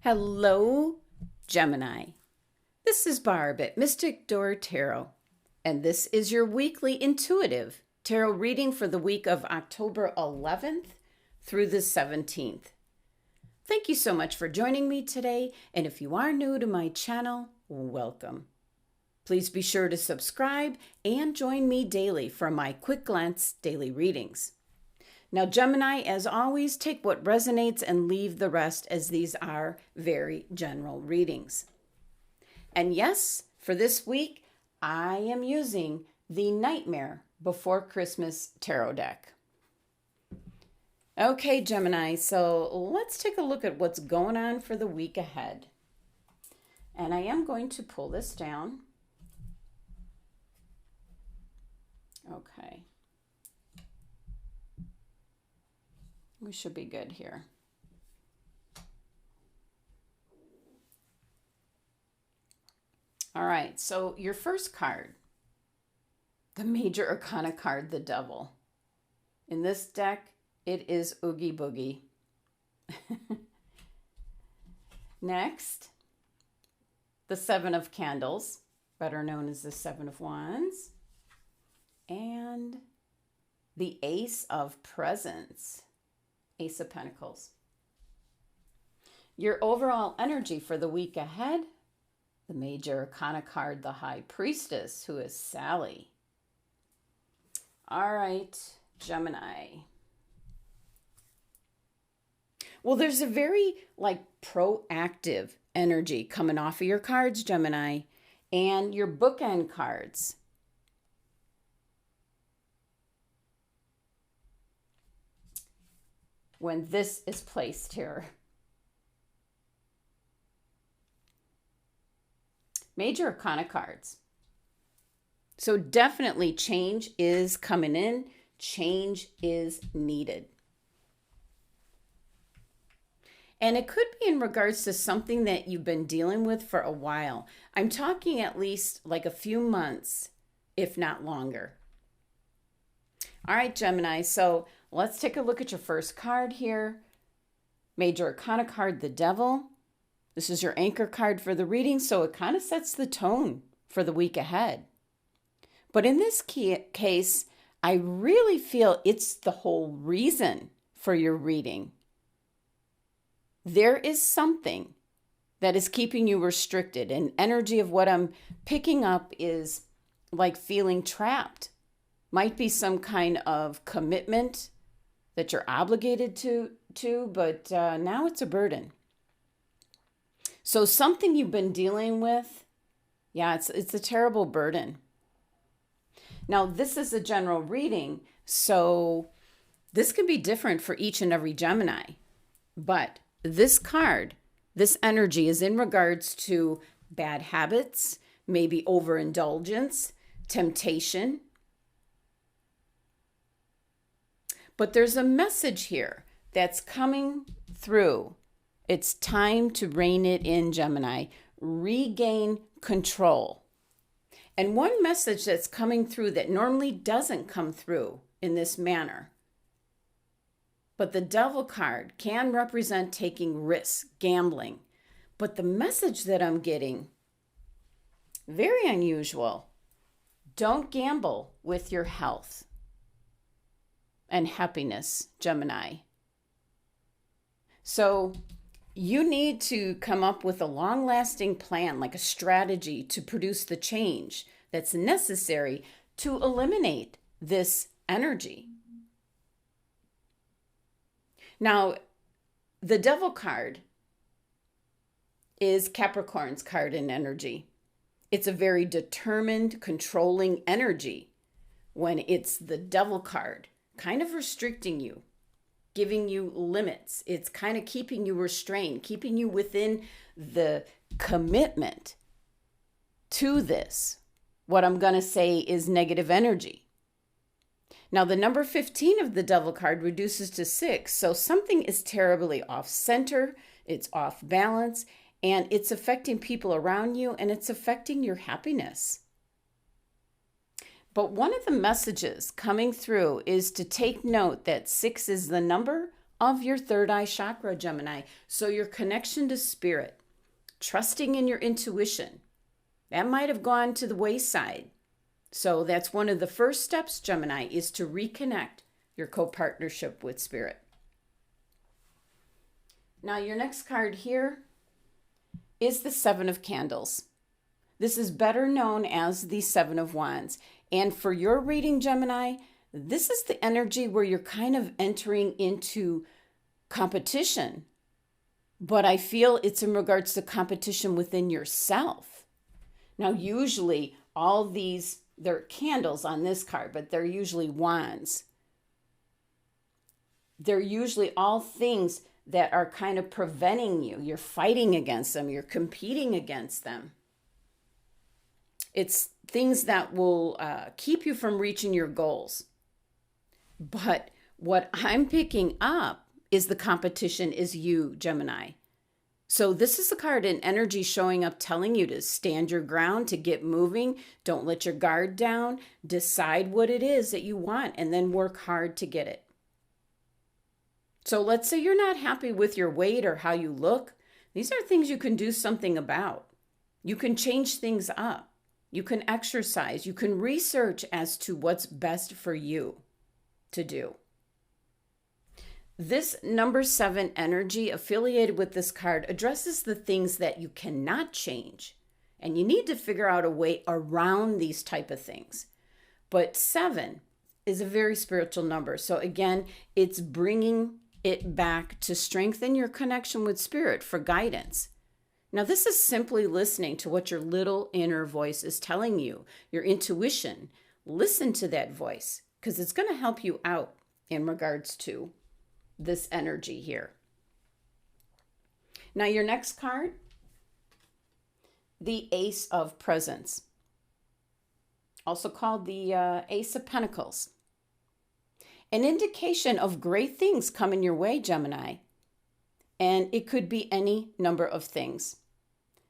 Hello, Gemini. This is Barb at Mystic Door Tarot, and this is your weekly intuitive tarot reading for the week of October 11th through the 17th. Thank you so much for joining me today, and if you are new to my channel, welcome. Please be sure to subscribe and join me daily for my quick glance daily readings. Now, Gemini, as always, take what resonates and leave the rest, as these are very general readings. And yes, for this week, I am using the Nightmare Before Christmas Tarot deck. Okay, Gemini, so let's take a look at what's going on for the week ahead. And I am going to pull this down. Okay. We should be good here. All right, so your first card, the Major Arcana card, the Devil. In this deck, it is Oogie Boogie. Next, the Seven of Candles, better known as the Seven of Wands. And the Ace of Presents. Ace of Pentacles. Your overall energy for the week ahead, the Major Arcana card, the High Priestess, who is Sally. All right, Gemini. Well, there's a very proactive energy coming off of your cards, Gemini, and your bookend cards. When this is placed here. Major Arcana cards. So definitely change is coming in. Change is needed. And it could be in regards to something that you've been dealing with for a while. I'm talking at least like a few months, if not longer. All right, Gemini, so let's take a look at your first card here. Major Arcana card, the Devil. This is your anchor card for the reading, so it kind of sets the tone for the week ahead. But in this case, I really feel it's the whole reason for your reading. There is something that is keeping you restricted, and energy of what I'm picking up is like feeling trapped. Might be some kind of commitment that you're obligated to, but now it's a burden. So something you've been dealing with, yeah, it's a terrible burden. Now, this is a general reading, so this can be different for each and every Gemini. But this card, this energy is in regards to bad habits, maybe overindulgence, temptation. But there's a message here that's coming through. It's time to rein it in, Gemini. Regain control. And one message that's coming through that normally doesn't come through in this manner. But the Devil card can represent taking risks, gambling. But the message that I'm getting, very unusual. Don't gamble with your health and happiness, Gemini. So you need to come up with a long-lasting plan, like a strategy to produce the change that's necessary to eliminate this energy. Now, the Devil card is Capricorn's card in energy. It's a very determined, controlling energy when it's the Devil card, kind of restricting you, giving you limits. It's kind of keeping you restrained, keeping you within the commitment to this. What I'm going to say is negative energy. Now, the number 15 of the Devil card reduces to 6. So something is terribly off center. It's off balance, and it's affecting people around you, and it's affecting your happiness. But one of the messages coming through is to take note that 6 is the number of your third eye chakra, Gemini. So your connection to spirit, trusting in your intuition, that might have gone to the wayside. So that's one of the first steps, Gemini, is to reconnect your co-partnership with spirit. Now your next card here is the Seven of Candles. This is better known as the Seven of Wands. And for your reading, Gemini, this is the energy where you're kind of entering into competition. But I feel it's in regards to competition within yourself. Now, usually all these, they're candles on this card, but they're usually wands. They're usually all things that are kind of preventing you. You're fighting against them. You're competing against them. It's things that will keep you from reaching your goals. But what I'm picking up is the competition is you, Gemini. So this is the card in energy showing up, telling you to stand your ground, to get moving. Don't let your guard down. Decide what it is that you want and then work hard to get it. So let's say you're not happy with your weight or how you look. These are things you can do something about. You can change things up. You can exercise. You can research as to what's best for you to do. This number 7 energy affiliated with this card addresses the things that you cannot change. And you need to figure out a way around these type of things. But 7 is a very spiritual number. So again, it's bringing it back to strengthen your connection with spirit for guidance. Now, this is simply listening to what your little inner voice is telling you, your intuition. Listen to that voice because it's going to help you out in regards to this energy here. Now, your next card, the Ace of Presents, also called the Ace of Pentacles. An indication of great things coming your way, Gemini. And it could be any number of things.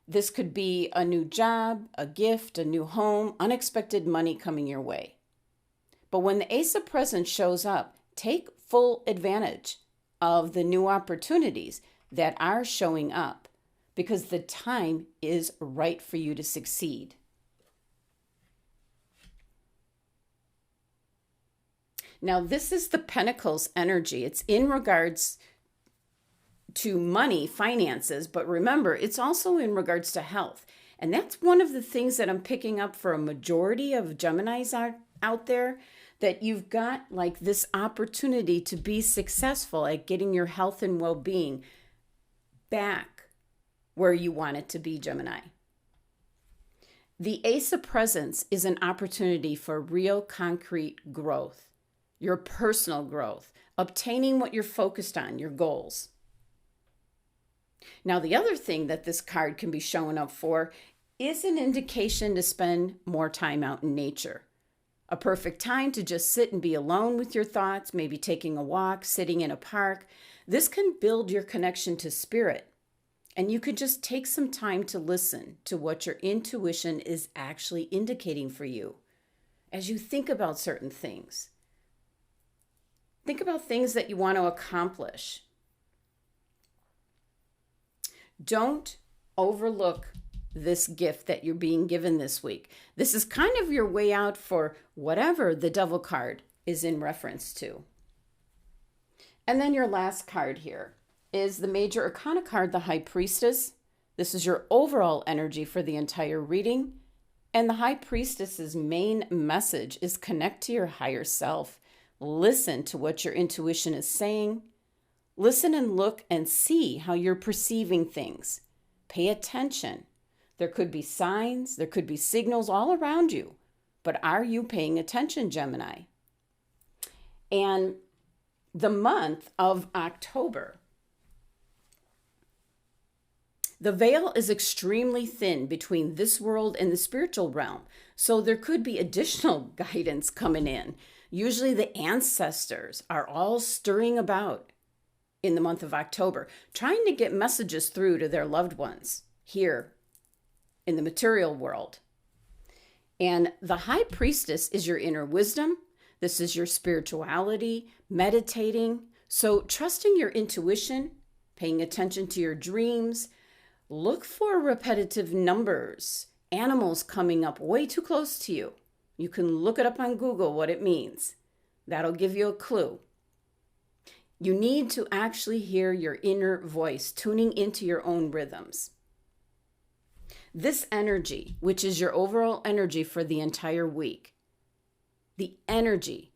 This could be a new job, a gift, a new home, unexpected money coming your way. But when the Ace of Presents shows up, take full advantage of the new opportunities that are showing up because the time is right for you to succeed. Now, this is the Pentacles energy. It's in regards to money, finances, but remember, it's also in regards to health. And that's one of the things that I'm picking up for a majority of Geminis out there, that you've got like this opportunity to be successful at getting your health and well-being back where you want it to be, Gemini. The Ace of Presents is an opportunity for real concrete growth. Your personal growth, obtaining what you're focused on, your goals. Now, the other thing that this card can be showing up for is an indication to spend more time out in nature. A perfect time to just sit and be alone with your thoughts, maybe taking a walk, sitting in a park. This can build your connection to spirit. And you could just take some time to listen to what your intuition is actually indicating for you as you think about certain things. Think about things that you want to accomplish. Don't overlook this gift that you're being given this week. This is kind of your way out for whatever the Devil card is in reference to. And then your last card here is the Major Arcana card, the High Priestess. This is your overall energy for the entire reading. And the High Priestess's main message is connect to your higher self. Listen to what your intuition is saying. Listen and look and see how you're perceiving things. Pay attention. There could be signs, there could be signals all around you, but are you paying attention, Gemini? And the month of October, the veil is extremely thin between this world and the spiritual realm, so there could be additional guidance coming in. Usually the ancestors are all stirring about in the month of October, trying to get messages through to their loved ones here in the material world. And the High Priestess is your inner wisdom. This is your spirituality, meditating, So trusting your intuition, paying attention to your dreams, look for repetitive numbers, animals coming up way too close to you. You can look it up on Google what it means. That'll give you a clue. You need to actually hear your inner voice, tuning into your own rhythms. This energy, which is your overall energy for the entire week, the energy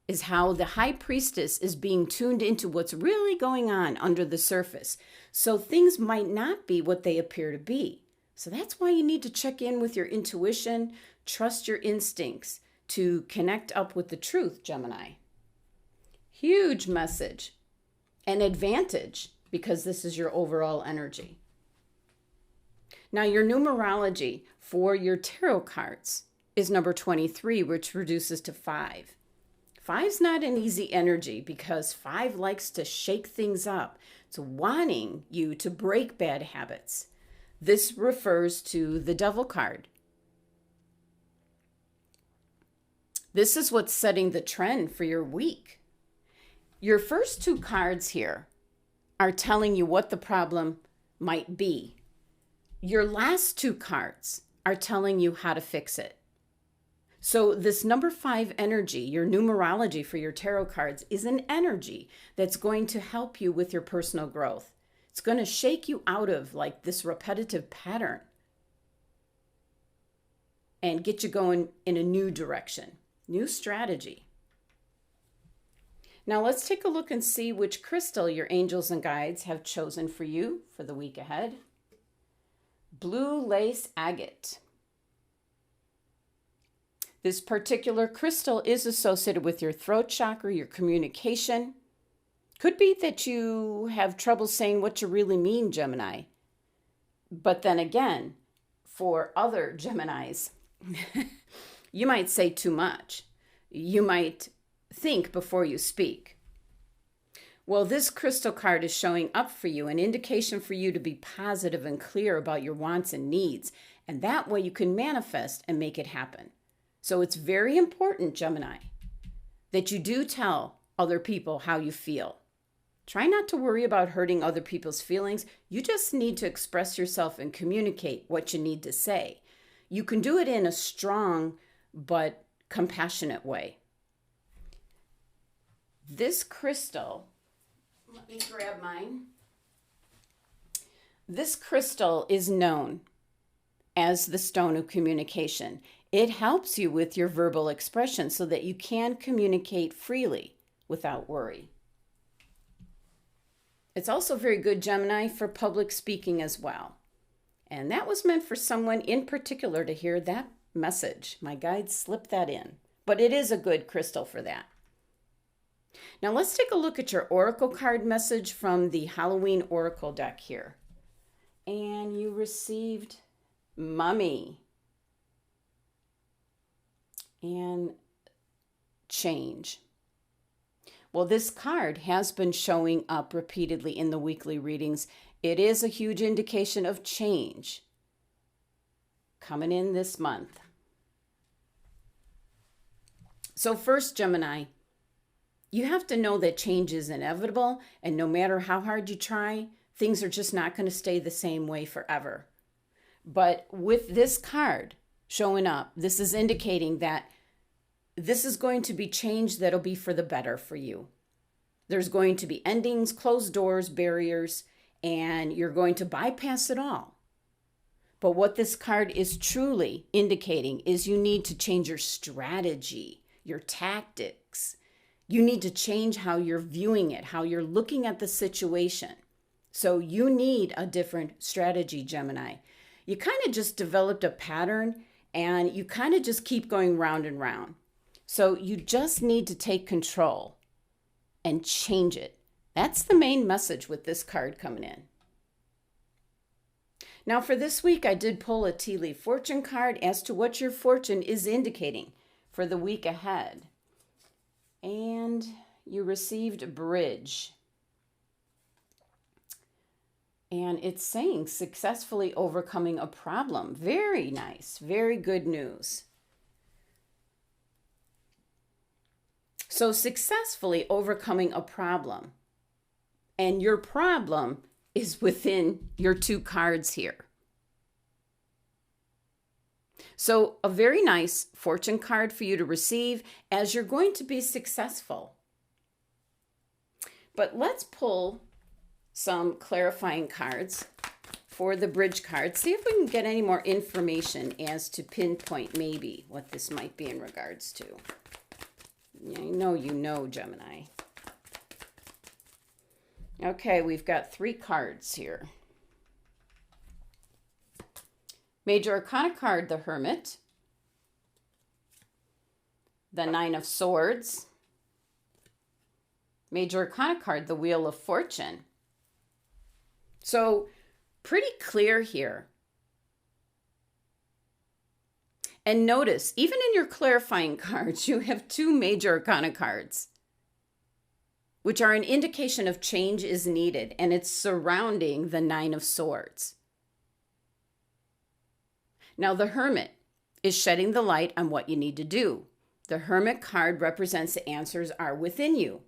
is how the High Priestess is being tuned into what's really going on under the surface. So things might not be what they appear to be. So that's why you need to check in with your intuition, trust your instincts to connect up with the truth, Gemini. Huge message, an advantage, because this is your overall energy. Now, your numerology for your tarot cards is number 23, which reduces to 5. 5's not an easy energy because 5 likes to shake things up. It's wanting you to break bad habits. This refers to the Devil card. This is what's setting the trend for your week. Your first 2 cards here are telling you what the problem might be. Your last 2 cards are telling you how to fix it. So this number 5 energy, your numerology for your tarot cards, is an energy that's going to help you with your personal growth. It's going to shake you out of like this repetitive pattern and get you going in a new direction, new strategy. Now let's take a look and see which crystal your angels and guides have chosen for you for the week ahead. Blue lace agate. This particular crystal is associated with your throat chakra, your communication. Could be that you have trouble saying what you really mean, Gemini. But then again, for other Geminis, you might say too much. You might think before you speak. Well, this crystal card is showing up for you, an indication for you to be positive and clear about your wants and needs. And that way you can manifest and make it happen. So it's very important, Gemini, that you do tell other people how you feel. Try not to worry about hurting other people's feelings. You just need to express yourself and communicate what you need to say. You can do it in a strong but compassionate way. This crystal, let me grab mine. This crystal is known as the stone of communication. It helps you with your verbal expression so that you can communicate freely without worry. It's also very good, Gemini, for public speaking as well. And that was meant for someone in particular to hear that message. My guides slipped that in. But it is a good crystal for that. Now let's take a look at your oracle card message from the Halloween oracle deck here. And you received Mummy and Change. Well, this card has been showing up repeatedly in the weekly readings. It is a huge indication of change coming in this month. So first, Gemini, you have to know that change is inevitable, and no matter how hard you try, things are just not going to stay the same way forever. But with this card showing up, this is indicating that this is going to be change that'll be for the better for you. There's going to be endings, closed doors, barriers, and you're going to bypass it all. But what this card is truly indicating is you need to change your strategy, your tactics. You need to change how you're viewing it, how you're looking at the situation. So you need a different strategy, Gemini. You kind of just developed a pattern and you kind of just keep going round and round. So you just need to take control and change it. That's the main message with this card coming in. Now for this week, I did pull a tea leaf fortune card as to what your fortune is indicating for the week ahead. And you received Bridge. And it's saying successfully overcoming a problem. Very nice. Very good news. So successfully overcoming a problem. And your problem is within your two cards here. So a very nice fortune card for you to receive as you're going to be successful. But let's pull some clarifying cards for the bridge card. See if we can get any more information as to pinpoint maybe what this might be in regards to. I know you know, Gemini. Okay, we've got 3 cards here. Major Arcana card, the Hermit. The 9 of Swords. Major Arcana card, the Wheel of Fortune. So, pretty clear here. And notice, even in your clarifying cards, you have 2 Major Arcana cards, which are an indication of change is needed, and it's surrounding the 9 of Swords. Now, the Hermit is shedding the light on what you need to do. The Hermit card represents the answers are within you.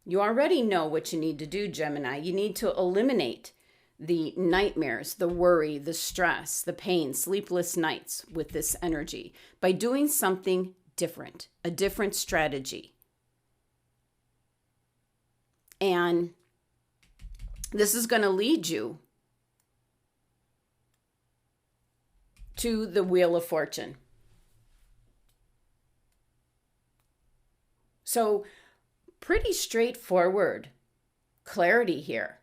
You already know what you need to do, Gemini. You need to eliminate the nightmares, the worry, the stress, the pain, sleepless nights with this energy by doing something different, a different strategy. And this is going to lead you to the Wheel of Fortune. So, pretty straightforward clarity here.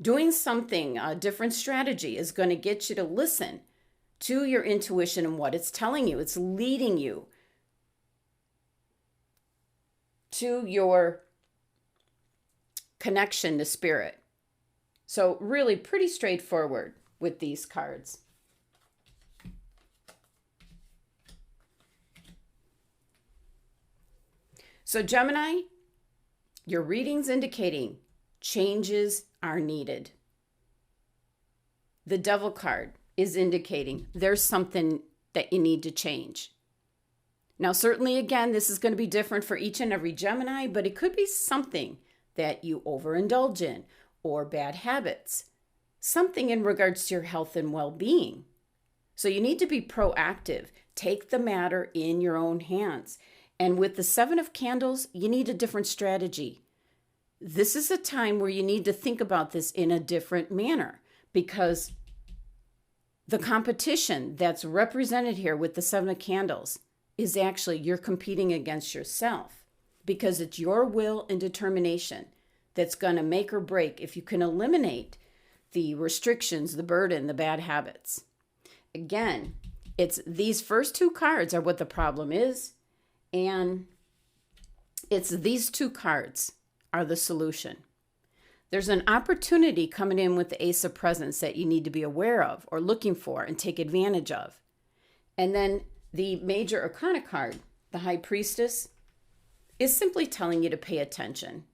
Doing something, a different strategy is going to get you to listen to your intuition and what it's telling you. It's leading you to your connection to spirit. So really pretty straightforward with these cards. So Gemini, your reading's indicating changes are needed. The Devil card is indicating there's something that you need to change. Now, certainly, again, this is going to be different for each and every Gemini, but it could be something that you overindulge in or bad habits, something in regards to your health and well-being. So you need to be proactive. Take the matter in your own hands. And with the 7 of Candles, you need a different strategy. This is a time where you need to think about this in a different manner because the competition that's represented here with the 7 of Candles is actually you're competing against yourself because it's your will and determination that's going to make or break if you can eliminate the restrictions, the burden, the bad habits. Again, it's these first 2 cards are what the problem is, and it's these 2 cards are the solution. There's an opportunity coming in with the Ace of Presents that you need to be aware of or looking for and take advantage of. And then the Major Arcana card, the High Priestess, is simply telling you to pay attention.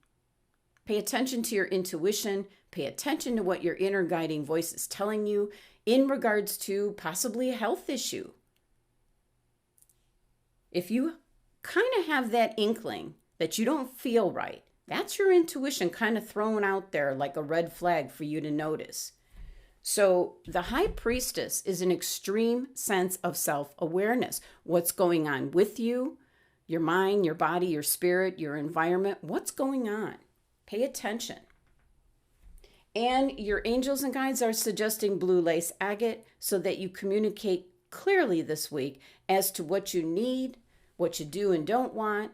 Pay attention to your intuition. Pay attention to what your inner guiding voice is telling you in regards to possibly a health issue. If you kind of have that inkling that you don't feel right, that's your intuition kind of thrown out there like a red flag for you to notice. So the High Priestess is an extreme sense of self-awareness. What's going on with you, your mind, your body, your spirit, your environment, what's going on? Pay attention. And your angels and guides are suggesting blue lace agate so that you communicate clearly this week as to what you need, what you do and don't want.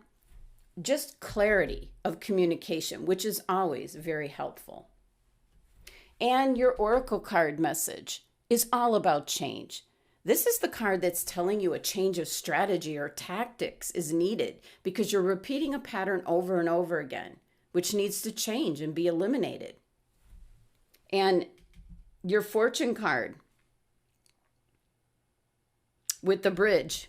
Just clarity of communication, which is always very helpful. And your Oracle card message is all about change. This is the card that's telling you a change of strategy or tactics is needed because you're repeating a pattern over and over again, which needs to change and be eliminated. And your Fortune card with the bridge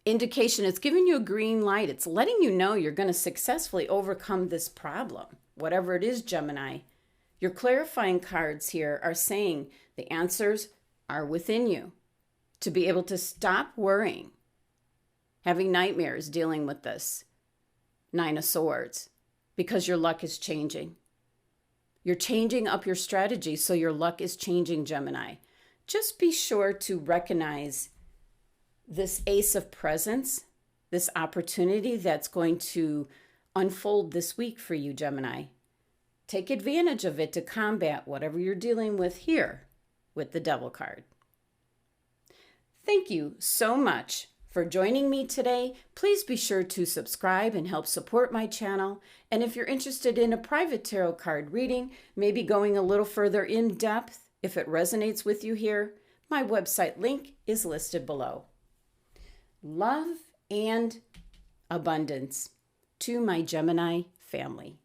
indication, it's giving you a green light. It's letting you know you're going to successfully overcome this problem, whatever it is, Gemini. Your clarifying cards here are saying the answers are within you to be able to stop worrying having nightmares dealing with this. 9 of Swords, because your luck is changing. You're changing up your strategy, so your luck is changing, Gemini. Just be sure to recognize this Ace of Presents, this opportunity that's going to unfold this week for you, Gemini. Take advantage of it to combat whatever you're dealing with here with the Devil card. Thank you so much for joining me today. Please be sure to subscribe and help support my channel. And if you're interested in a private tarot card reading, maybe going a little further in depth, if it resonates with you here, my website link is listed below. Love and abundance to my Gemini family.